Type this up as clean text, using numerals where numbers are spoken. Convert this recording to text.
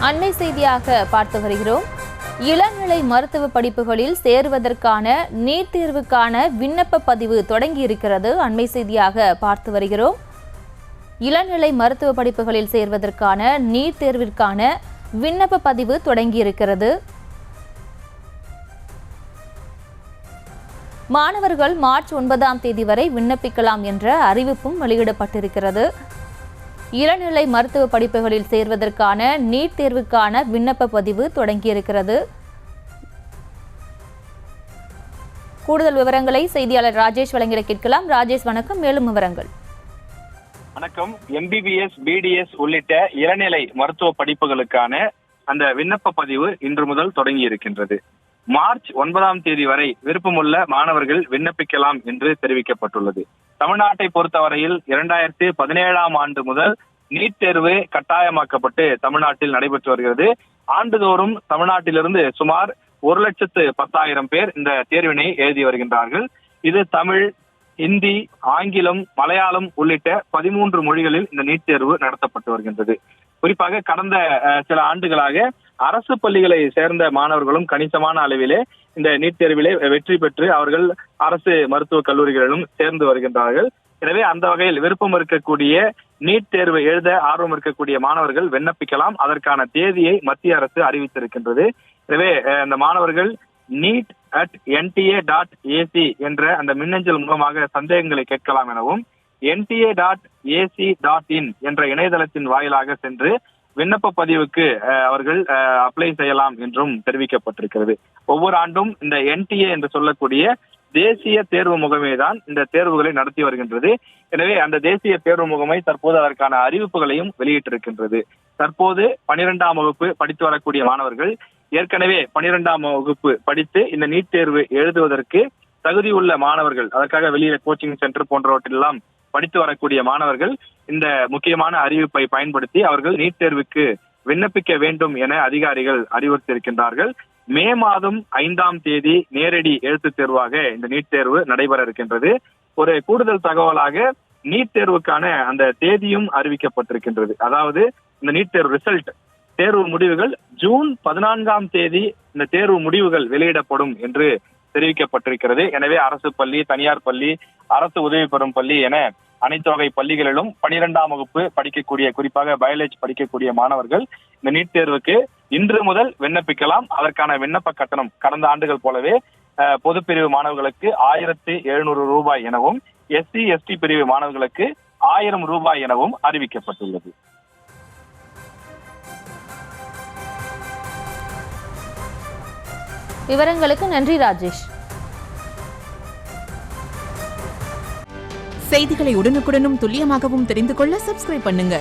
அண்மை செய்தியாக பார்த்து வருகிறோம். இளநிலை மருத்துவ படிப்புகளில் சேருவதற்கான நீட் தேர்வுக்கான விண்ணப்ப பதிவு தொடங்கியிருக்கிறது. அண்மை செய்தியாக பார்த்து வருகிறோம். இளநிலை மருத்துவ படிப்புகளில் சேர்வதற்கான நீட் தேர்விற்கான விண்ணப்ப பதிவு தொடங்கியிருக்கிறது. மாணவர்கள் மார்ச் 9ஆம் தேதி வரை விண்ணப்பிக்கலாம் என்ற அறிவிப்பும் வெளியிடப்பட்டிருக்கிறது. இளநிலை மருத்துவ படிப்புகளில் சேர்வதற்கான நீட் தேர்வுக்கான விண்ணப்ப பதிவு தொடங்கியிருக்கிறது. கூடுதல் விவரங்களை செய்தியாளர் ராஜேஷ் வழங்கிட கேட்கலாம். ராஜேஷ், வணக்கம். மேலும் விவரங்கள். வணக்கம். MBBS, BDS உள்ளிட்ட இளநிலை மருத்துவ படிப்புகளுக்கான அந்த விண்ணப்ப பதிவு இன்று முதல் தொடங்கி இருக்கின்றது. மார்ச் 9ஆம் தேதி வரை விருப்பமுள்ள மாணவர்கள் விண்ணப்பிக்கலாம் என்று தெரிவிக்கப்பட்டுள்ளது. தமிழ்நாட்டை பொறுத்தவரையில் 2017ஆம் ஆண்டு முதல் நீட் தேர்வு கட்டாயமாக்கப்பட்டு தமிழ்நாட்டில் நடைபெற்று வருகிறது. ஆண்டுதோறும் தமிழ்நாட்டிலிருந்து சுமார் 1,10,000 பேர் இந்த தேர்வினை எழுதி வருகின்றார்கள். இது தமிழ், இந்தி, ஆங்கிலம், மலையாளம் உள்ளிட்ட 13 மொழிகளில் இந்த நீட் தேர்வு நடத்தப்பட்டு வருகின்றது. குறிப்பாக கடந்த சில ஆண்டுகளாக அரசு பள்ளிகளை சேர்ந்த மாணவர்களும் கணிசமான அளவிலே இந்த நீட் தேர்விலே வெற்றி பெற்று அவர்கள் அரசு மருத்துவக் கல்லூரிகளிலும் சேர்ந்து வருகின்றார்கள். எனவே அந்த வகையில் விருப்பம் இருக்கக்கூடிய நீட் தேர்வு எழுத ஆர்வம் இருக்கக்கூடிய மாணவர்கள் விண்ணப்பிக்கலாம். அதற்கான தேதியை மத்திய அரசு அறிவித்திருக்கின்றது. எனவே அந்த மாணவர்கள் neet@nta.ac என்ற அந்த மின்னஞ்சல் மூலமாக சந்தேகங்களை கேட்கலாம் எனவும் nta.ac.in என்ற இணையதளத்தின் வாயிலாக சென்று விண்ணப்ப பதிவுக்கு அவர்கள் அப்ளை செய்யலாம் என்றும் தெரிவிக்கப்பட்டிருக்கிறது. ஒவ்வொரு ஆண்டும் இந்த NTA என்று சொல்லக்கூடிய தேசிய தேர்வு முகமை தான் இந்த தேர்வுகளை நடத்தி வருகின்றது. எனவே அந்த தேசிய தேர்வு முகமை தற்போது அதற்கான அறிவிப்புகளையும் வெளியிட்டிருக்கின்றது. தற்போது 12ஆம் வகுப்பு படித்து வரக்கூடிய மாணவர்கள் ஏற்கனவே 12ஆம் வகுப்பு படித்து இந்த நீட் தேர்வு எழுதுவதற்கு தகுதியுள்ள மாணவர்கள், அதற்காக வெளியில கோச்சிங் சென்டர் போன்றவற்றெல்லாம் படித்து வரக்கூடிய மாணவர்கள் இந்த முக்கியமான அறிவிப்பை பயன்படுத்தி அவர்கள் நீட் தேர்வுக்கு விண்ணப்பிக்க வேண்டும் என அதிகாரிகள் அறிவுறுத்தியிருக்கின்றார்கள். மே மாதம் 5ஆம் தேதி நேரடி எழுத்து தேர்வாக இந்த நீட் தேர்வு நடைபெற இருக்கின்றது. ஒரு கூடுதல் தகவலாக நீட் தேர்வுக்கான அந்த தேதியும் அறிவிக்கப்பட்டிருக்கின்றது. அதாவது இந்த நீட் தேர்வு ரிசல்ட், தேர்வு முடிவுகள் ஜூன் 14ஆம் தேதி இந்த தேர்வு முடிவுகள் வெளியிடப்படும் என்று தெரிவிக்கப்பட்டிருக்கிறது. எனவே அரசு பள்ளி, தனியார் பள்ளி, அரசு உதவி பெறும் பள்ளி என அனைத்து வகை பள்ளிகளிலும் 12ஆம் வகுப்பு படிக்கக்கூடிய, குறிப்பாக பயாலஜி படிக்கக்கூடிய மாணவர்கள் இந்த நீட் தேர்வுக்கு இன்று முதல் விண்ணப்பிக்கலாம். அதற்கான விண்ணப்ப கட்டணம் கடந்த ஆண்டுகள் போலவே பொதுப்பிரிவு மாணவர்களுக்கு 1,700 ரூபாய் எனவும், SC, ST பிரிவு மாணவர்களுக்கு 1000 ரூபாய் எனவும் அறிவிக்கப்பட்டுள்ளது. விவரங்களுக்கு நன்றி ராஜேஷ். செய்திகளை உடனுக்குடனும் துல்லியமாகவும் தெரிந்து கொள்ள சப்ஸ்கிரைப் பண்ணுங்க.